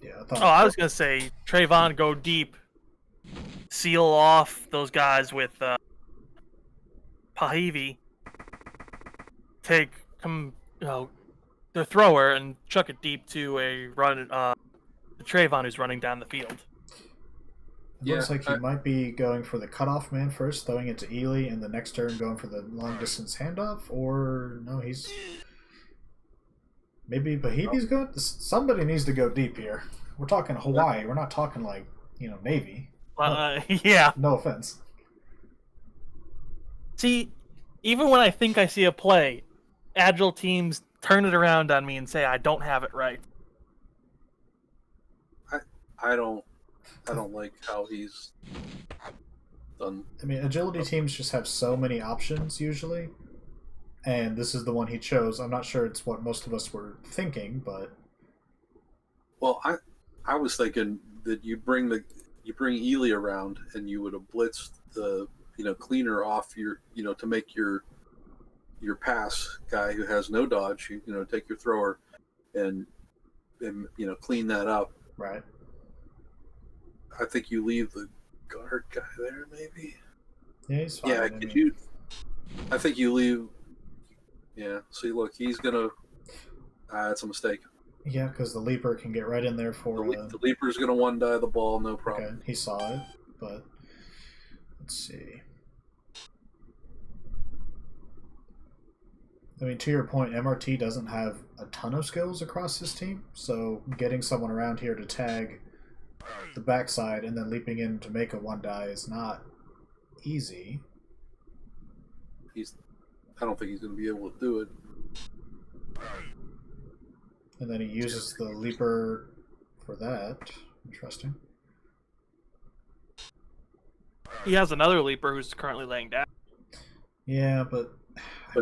Yeah,
I was going to say, Trayvon, go deep. Seal off those guys with Pahivi. Take their thrower and chuck it deep to a run Trayvon who's running down the field.
It looks like he might be going for the cutoff man first, throwing it to Ely, and the next turn going for the long distance handoff, or no, he's... Maybe Pahibi's going... Somebody needs to go deep here. We're talking Hawaii, we're not talking like, Navy.
Yeah.
No offense.
See, even when I think I see a play, agile teams turn it around on me and say I don't have it right.
I don't like how he's done.
I mean, agility teams just have so many options usually, and this is the one he chose. I'm not sure it's what most of us were thinking, but...
Well, I was thinking that you bring Ely around and you would have blitzed the cleaner off your to make your pass guy who has no dodge. Take your thrower and and clean that up.
Right.
I think you leave the guard guy there, maybe.
Yeah, he's fine.
Yeah, could you? I think you leave. Yeah. See, look, he's gonna. That's a mistake.
Yeah, because the leaper can get right in there for.
The leaper's gonna one die the ball, no problem.
Okay, he saw it, but let's see. I mean, to your point, MRT doesn't have a ton of skills across his team, so getting someone around here to tag the backside and then leaping in to make a one die is not easy.
I don't think he's going to be able to do it.
And then he uses the leaper for that. Interesting.
He has another leaper who's currently laying down.
Yeah, but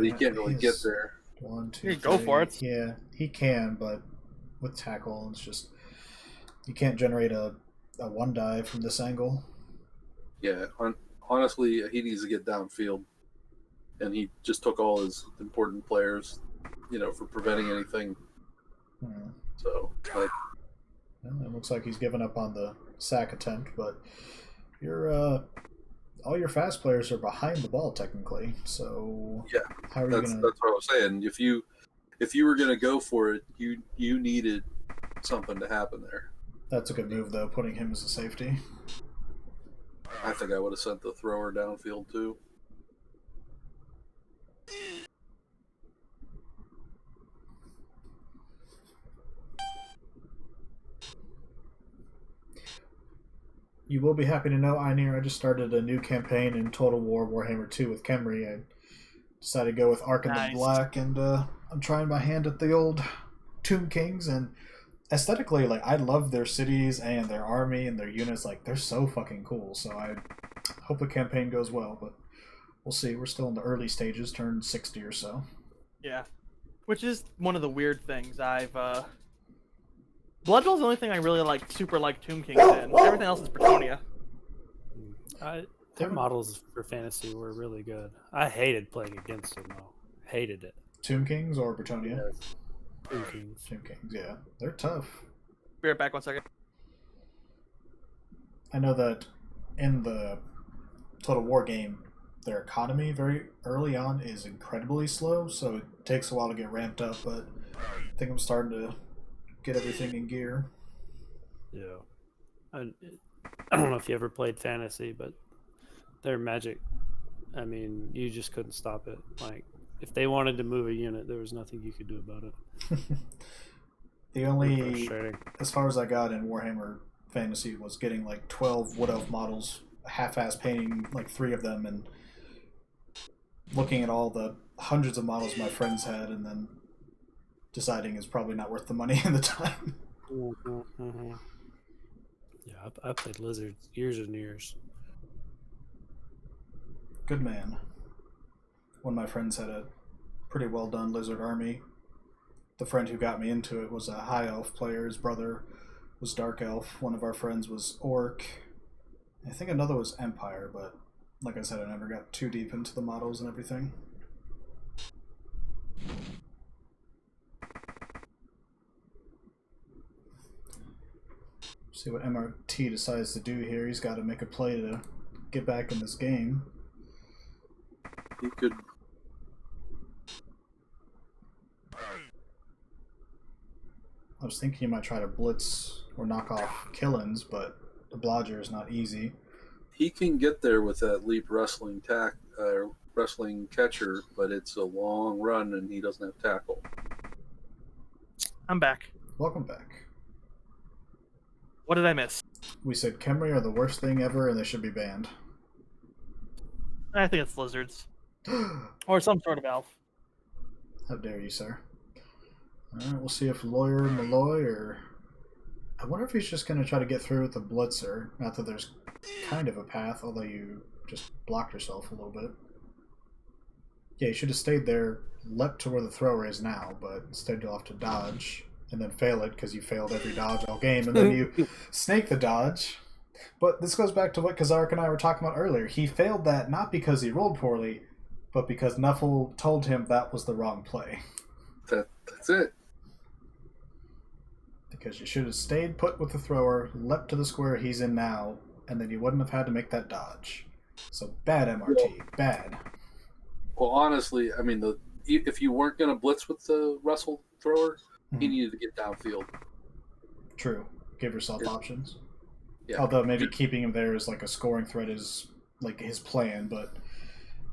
he can't really get there.
1, 2,
You can go for it.
Yeah, he can, but with tackle, it's just you can't generate a one die from this angle.
Yeah, honestly, he needs to get downfield, and he just took all his important players, for preventing anything. So,
well, it looks like he's given up on the sack attempt, but all your fast players are behind the ball technically. So
yeah,
how are
that's what I was saying. If you were gonna go for it, you needed something to happen there.
That's a good move though, putting him as a safety.
I think I would have sent the thrower downfield too.
You will be happy to know, Einir, I just started a new campaign in Total War Warhammer 2 with Khemri. I decided to go with Ark and the Black, and I'm trying my hand at the old Tomb Kings, and aesthetically, I love their cities and their army and their units. They're so fucking cool, so I hope the campaign goes well, but we'll see. We're still in the early stages, turned 60 or so.
Yeah. Which is one of the weird things Bloodwell's the only thing I really super like Tomb Kings in. Everything else is Bretonia.
Their models for fantasy were really good. I hated playing against them, though. Hated it.
Tomb Kings or Bretonia?
Yes. Tomb Kings.
Tomb Kings, yeah. They're tough.
Be right back 1 second.
I know that in the Total War game, their economy very early on is incredibly slow, so it takes a while to get ramped up, but I think I'm starting to get everything in gear.
Yeah. I don't know if you ever played fantasy, but their magic, I mean, you just couldn't stop it. If they wanted to move a unit, there was nothing you could do about it.
The only, as far as I got in Warhammer Fantasy, was getting 12 Wood Elf models, half-ass painting 3 of them, and looking at all the hundreds of models my friends had, and then deciding it's probably not worth the money and the time.
Mm-hmm. Yeah, I played Lizards years and years.
Good man. One of my friends had a pretty well done Lizard army. The friend who got me into it was a High Elf player. His brother was Dark Elf. One of our friends was Orc. I think another was Empire, but like I said, I never got too deep into the models and everything. See what MRT decides to do here. He's got to make a play to get back in this game.
He could.
I was thinking he might try to blitz or knock off Killins, but the Blodger is not easy.
He can get there with that leap wrestling wrestling catcher, but it's a long run and he doesn't have tackle.
I'm back.
Welcome back.
What did I miss?
We said Khemri are the worst thing ever and they should be banned.
I think it's lizards. Or some sort of elf.
How dare you, sir. Alright, we'll see if Lawyer Malloy or... I wonder if he's just going to try to get through with the Blitzer. Not that there's kind of a path, although you just blocked yourself a little bit. Yeah, you should have stayed there, leapt to where the thrower is now, but instead you'll have to dodge, and then fail it because you failed every dodge all game, and then you snake the dodge. But this goes back to what Kazark and I were talking about earlier. He failed that not because he rolled poorly, but because Nuffle told him that was the wrong play.
That's it.
Because you should have stayed put with the thrower, leapt to the square he's in now, and then you wouldn't have had to make that dodge. So bad MRT, bad.
Well, honestly, I mean, if you weren't going to blitz with the wrestle thrower, he needed to get downfield.
True. Give yourself options.
Yeah.
Although maybe keeping him there as like a scoring threat is like his plan, but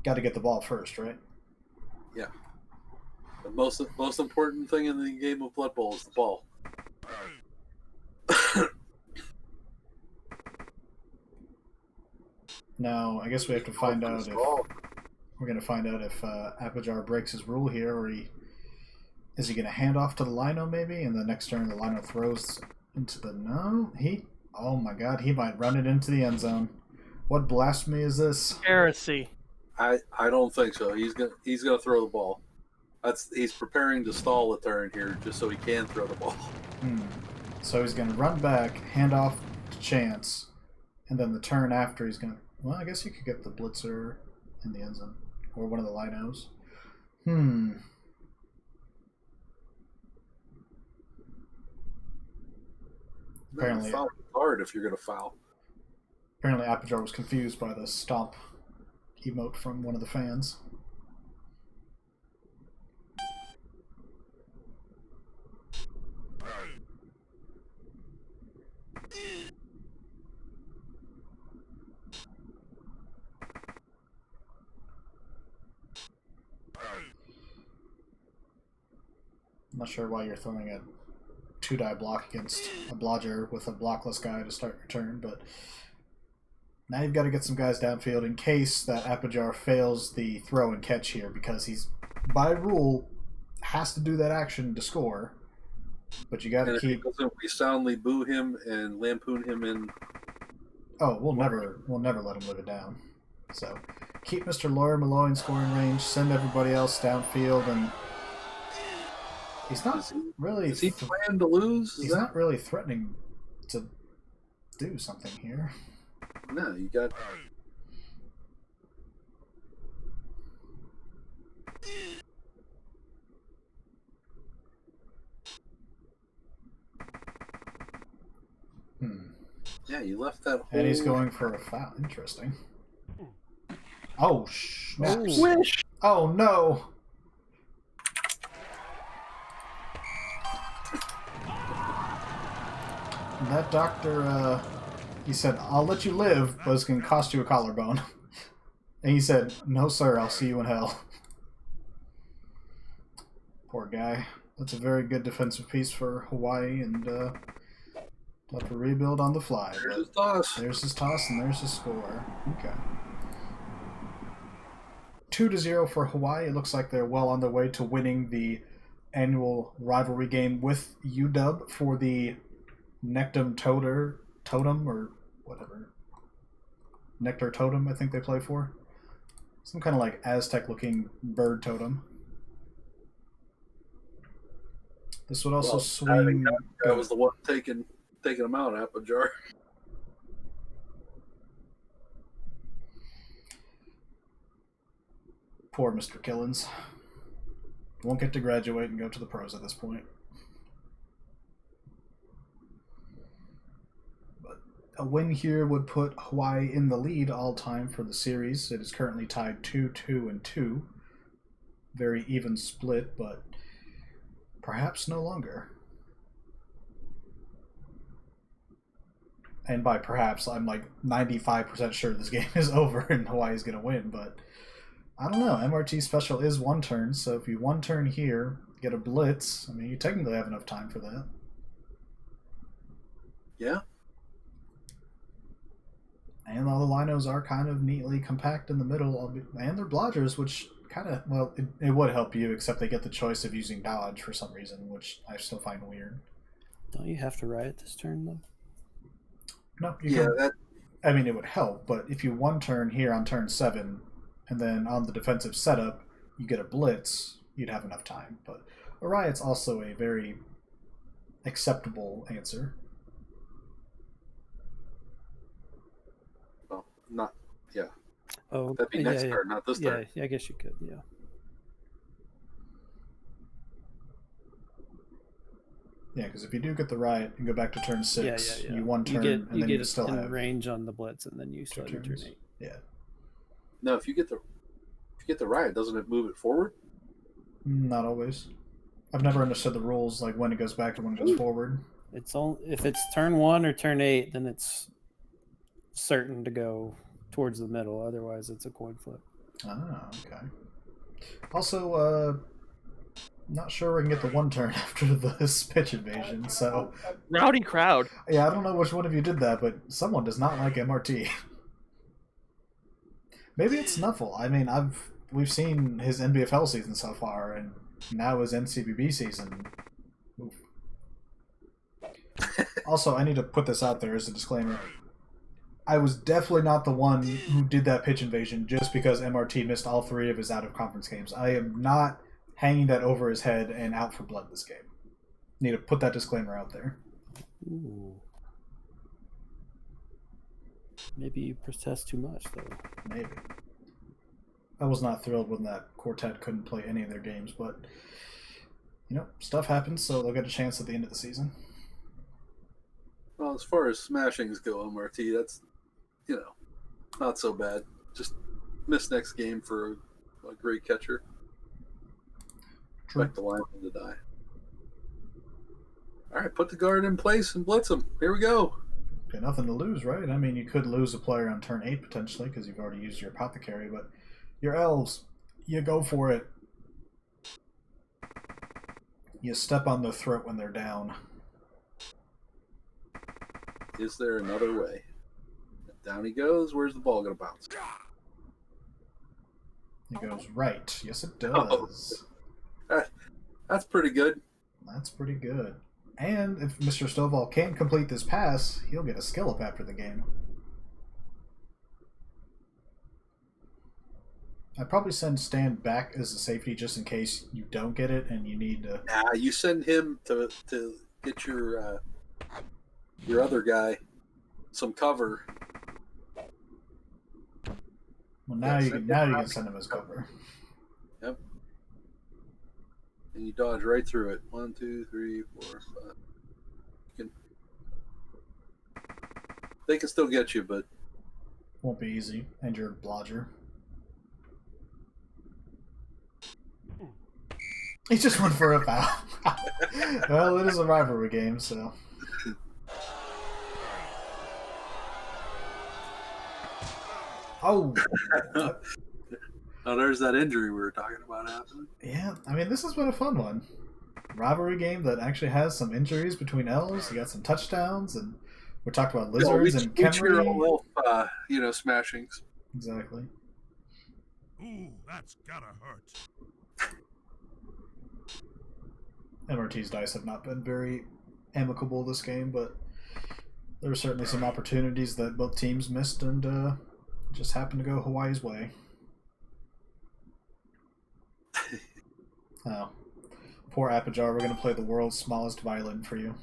got to get the ball first, right?
Yeah. The most important thing in the game of Blood Bowl is the ball.
Now, I guess we have to find out if we're going to find out if Apajar breaks his rule here, or is he going to hand off to the Lino maybe, and the next turn the Lino throws into the oh my God, he might run it into the end zone. What blasphemy is this?
Heresy.
I don't think so. He's gonna throw the ball. He's preparing to stall a turn here just so he can throw the ball.
So he's going to run back, hand off to Chance, and then the turn after he's going to... Well, I guess you could get the blitzer in the end zone. Or one of the linos. Apparently,
foul hard if you're going to foul.
Apparently Apajar was confused by the stomp emote from one of the fans. I'm not sure why you're throwing a 2-die block against a blodger with a blockless guy to start your turn, but now you've got to get some guys downfield in case that Apajar fails the throw and catch here, because he's, by rule, has to do that action to score. But you got to keep.
We soundly boo him and lampoon him in.
Oh, we'll never let him live it down. So keep Mr. Lawyer Malloy in scoring range. Send everybody else downfield, and he's not really.
Is he planning to lose?
He's not really threatening to do something here.
No, you got. Yeah, you left that whole...
And he's going for a foul. Interesting. Oh, snaps.
Wish.
Oh, no. That doctor, he said, I'll let you live, but it's going to cost you a collarbone. And he said, no, sir, I'll see you in hell. Poor guy. That's a very good defensive piece for Hawaii, and have to rebuild on the fly.
There's his toss.
There's his toss, and there's his score. Okay. 2-0 for Hawaii. It looks like they're well on their way to winning the annual rivalry game with UW for the Nectar Totem, or whatever. Nectar Totem, I think they play for. Some kind of like Aztec-looking bird totem. This would also swing...
That was the one taking him out, Apajar.
Poor Mr. Killens. Won't get to graduate and go to the pros at this point. But a win here would put Hawaii in the lead all time for the series. It is currently tied 2-2-2. Very even split, but perhaps no longer. And by perhaps, I'm like 95% sure this game is over and Hawaii's going to win, but I don't know. MRT special is one turn, so if you one turn here, get a blitz, I mean, you technically have enough time for that.
Yeah.
And all the linos are kind of neatly compact in the middle, and they're blodgers, which kind of, well, it would help you, except they get the choice of using dodge for some reason, which I still find weird.
Don't you have to riot this turn, though?
No, you can. I mean, it would help, but if you one turn here on turn 7, and then on the defensive setup, you get a blitz, you'd have enough time. But a riot's also a very acceptable answer.
Well, not, yeah.
Oh,
that'd be next turn, not this turn.
Yeah, I guess you could, yeah.
Yeah, because if you do get the riot and go back to turn 6,
Yeah.
you one turn and then you still
in
have
range on the blitz, and then you still have your turn
turns.
8.
Yeah.
No, if you get the riot, doesn't it move it forward?
Not always. I've never understood the rules, like when it goes back and when it goes forward.
It's only if it's turn 1 or turn 8, then it's certain to go towards the middle. Otherwise, it's a coin flip.
Ah, okay. Also, not sure we can get the one turn after this pitch invasion, so...
Rowdy crowd.
Yeah, I don't know which one of you did that, but someone does not like MRT. Maybe it's Snuffle. I mean, we've seen his NBFL season so far, and now his NCBB season. Oof. Also, I need to put this out there as a disclaimer. I was definitely not the one who did that pitch invasion just because MRT missed all 3 of his out-of-conference games. I am not hanging that over his head and out for blood this game. Need to put that disclaimer out there.
Ooh. Maybe you protest too much, though.
Maybe. I was not thrilled when that quartet couldn't play any of their games, but, stuff happens, so they'll get a chance at the end of the season.
Well, as far as smashings go, MRT, that's, not so bad. Just miss next game for a great catcher. Expect the lineman to die. All right, put the guard in place and blitz him. Here we go.
Okay, nothing to lose, right? I mean, you could lose a player on turn 8 potentially because you've already used your apothecary, but your elves, you go for it. You step on their throat when they're down.
Is there another way? Down he goes. Where's the ball going to bounce?
It goes right. Yes, it does.
That's pretty good.
That's pretty good. And if Mr. Stovall can't complete this pass, he'll get a skill up after the game. I'd probably send Stan back as a safety just in case you don't get it and you need to...
Nah, you send him to get your other guy some cover.
Well, now you can send him as cover.
Yep. And you dodge right through it. 1, 2, 3, 4, 5. They can still get you, but
won't be easy. And you're blodger. He just went for a foul. Well, it is a rivalry game, so. Oh.
Oh, there's that injury we were talking about happening.
Yeah, I mean, this has been a fun one. Rivalry game that actually has some injuries between elves. You got some touchdowns, and we talked about lizards and Kemri.
All elf, smashings.
Exactly.
Ooh, that's gotta hurt.
MRT's dice have not been very amicable this game, but there were certainly some opportunities that both teams missed, and just happened to go Hawaii's way. Oh. Poor Appajar, we're going to play the world's smallest violin for you.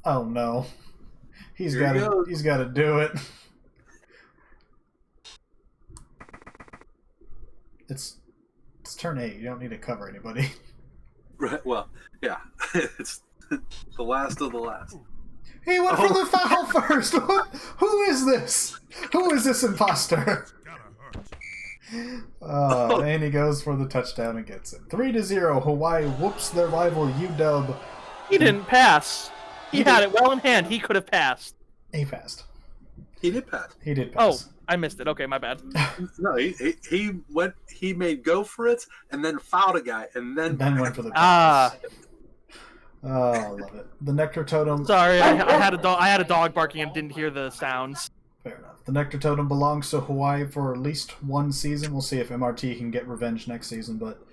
Oh no. He's got to do it. It's turn 8. You don't need to cover anybody.
Right. Well, yeah. It's the last of the last.
He went for the foul first. Who is this? Who is this imposter? And he goes for the touchdown and gets it. 3-0. Hawaii whoops their rival UW.
He didn't pass. He had it well in hand. He could have passed.
He passed.
He did pass.
He did pass.
Oh, I missed it. Okay, my bad.
No, he went. He made go for it and then fouled a guy and then
went for the pass. Oh, I love it. The Nectar Totem.
Sorry, I had a dog. I had a dog barking and didn't hear the sounds.
Fair enough. The Nectar Totem belongs to Hawaii for at least one season. We'll see if MRT can get revenge next season, but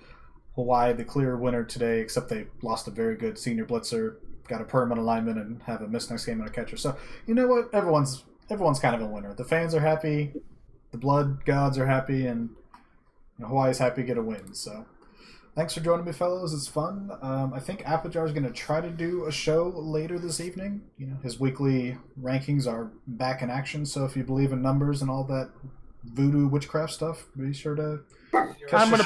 Hawaii, the clear winner today, except they lost a very good senior blitzer, got a permanent alignment, and have a miss next game and a catcher. So, you know what? Everyone's kind of a winner. The fans are happy, the blood gods are happy, and Hawaii's happy to get a win. So, thanks for joining me, fellows. It's fun. I think Appajar is going to try to do a show later this evening. His weekly rankings are back in action, so if you believe in numbers and all that voodoo witchcraft stuff, be sure to.
I'm gonna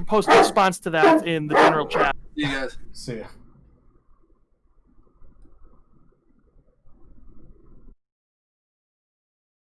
post a response to that in the general chat.
You guys.
See ya.